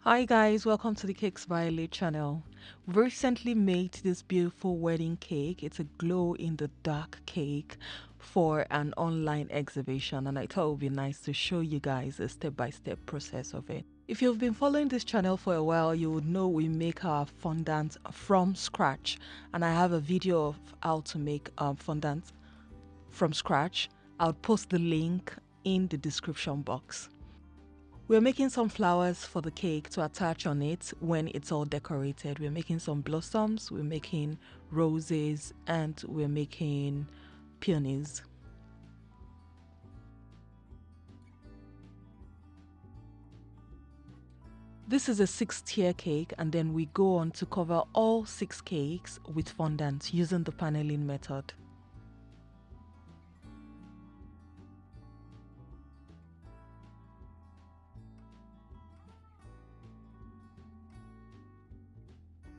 Hi guys, welcome to the Cakes by Lay channel. We recently made this beautiful wedding cake. It's a glow in the dark cake for an online exhibition, and I thought it would be nice to show you guys a step-by-step process of it. If you've been following this channel for a while, you would know we make our fondant from scratch, and I have a video of how to make fondant from scratch. I'll post the link in the description box. We're making some flowers for the cake to attach on it when it's all decorated. We're making some blossoms, we're making roses, and we're making peonies. This is a 6-tier cake, and then we go on to cover all 6 cakes with fondant using the paneling method.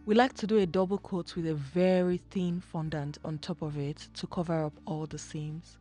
We like to do a double coat with a very thin fondant on top of it to cover up all the seams.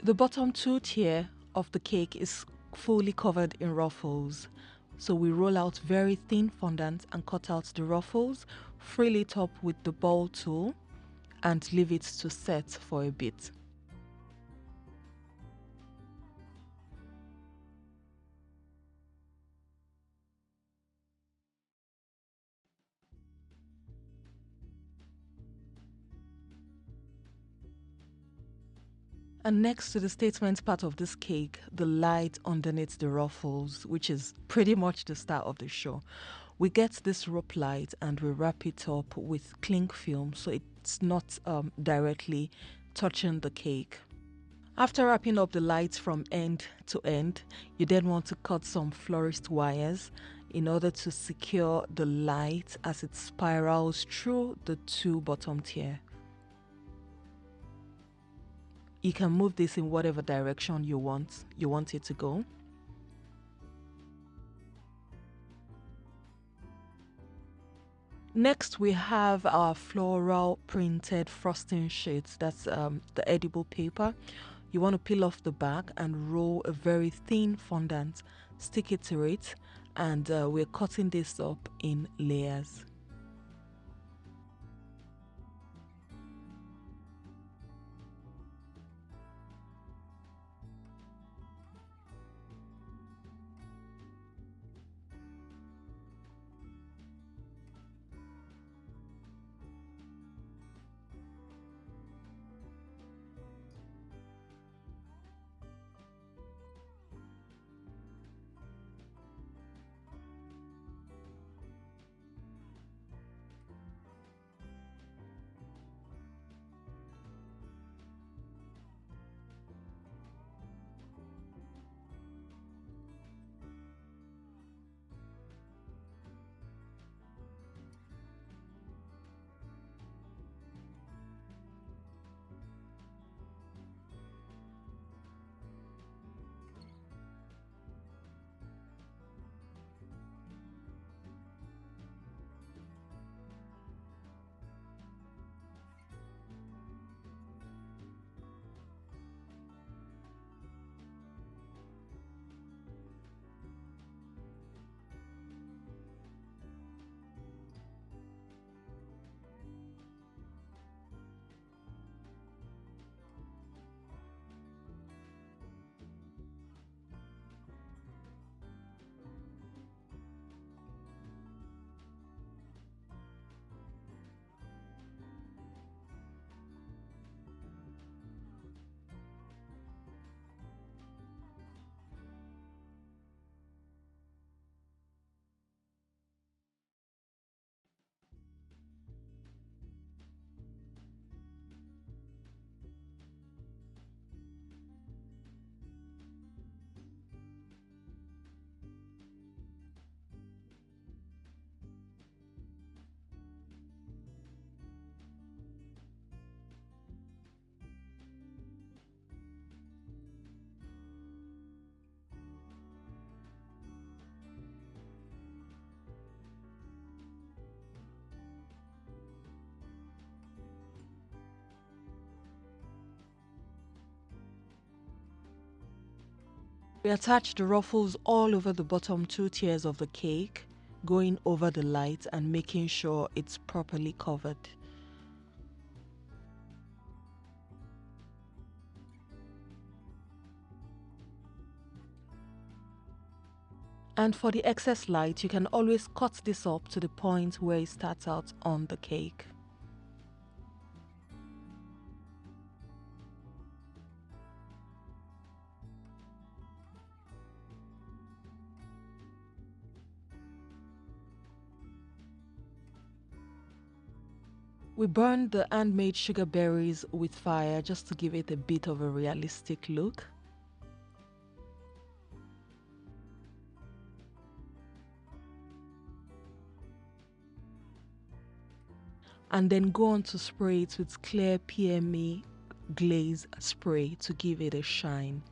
The bottom 2 tier of the cake is fully covered in ruffles. So we roll out very thin fondant and cut out the ruffles, frill it up with the ball tool, and leave it to set for a bit. And next to the statement part of this cake, the light underneath the ruffles, which is pretty much the star of the show. We get this rope light and we wrap it up with cling film so it's not directly touching the cake. After wrapping up the lights from end to end, you then want to cut some florist wires in order to secure the light as it spirals through the 2 bottom tier. You can move this in whatever direction you want it to go. Next, we have our floral printed frosting sheets. That's the edible paper. You want to peel off the back and roll a very thin fondant, stick it to it, and we're cutting this up in layers. We attach the ruffles all over the bottom two tiers of the cake, going over the light and making sure it's properly covered. And for the excess light, you can always cut this up to the point where it starts out on the cake. We burned the handmade sugar berries with fire just to give it a bit of a realistic look. And then go on to spray it with clear PMA glaze spray to give it a shine.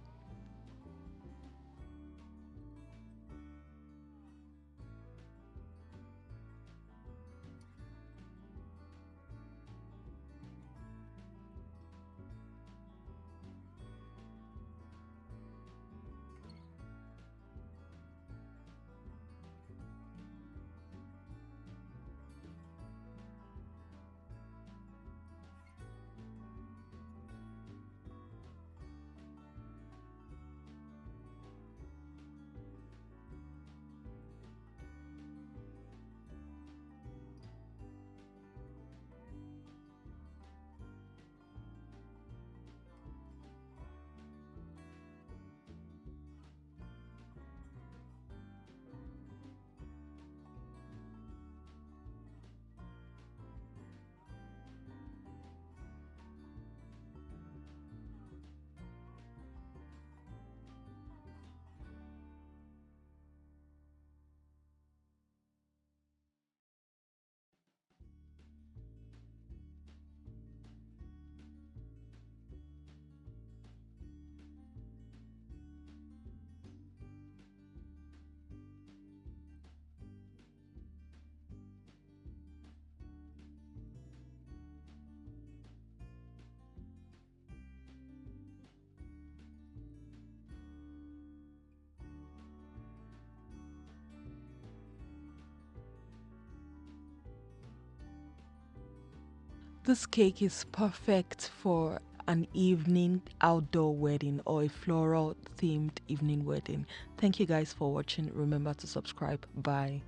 This cake is perfect for an evening outdoor wedding or a floral themed evening wedding. Thank you guys for watching. Remember to subscribe. Bye.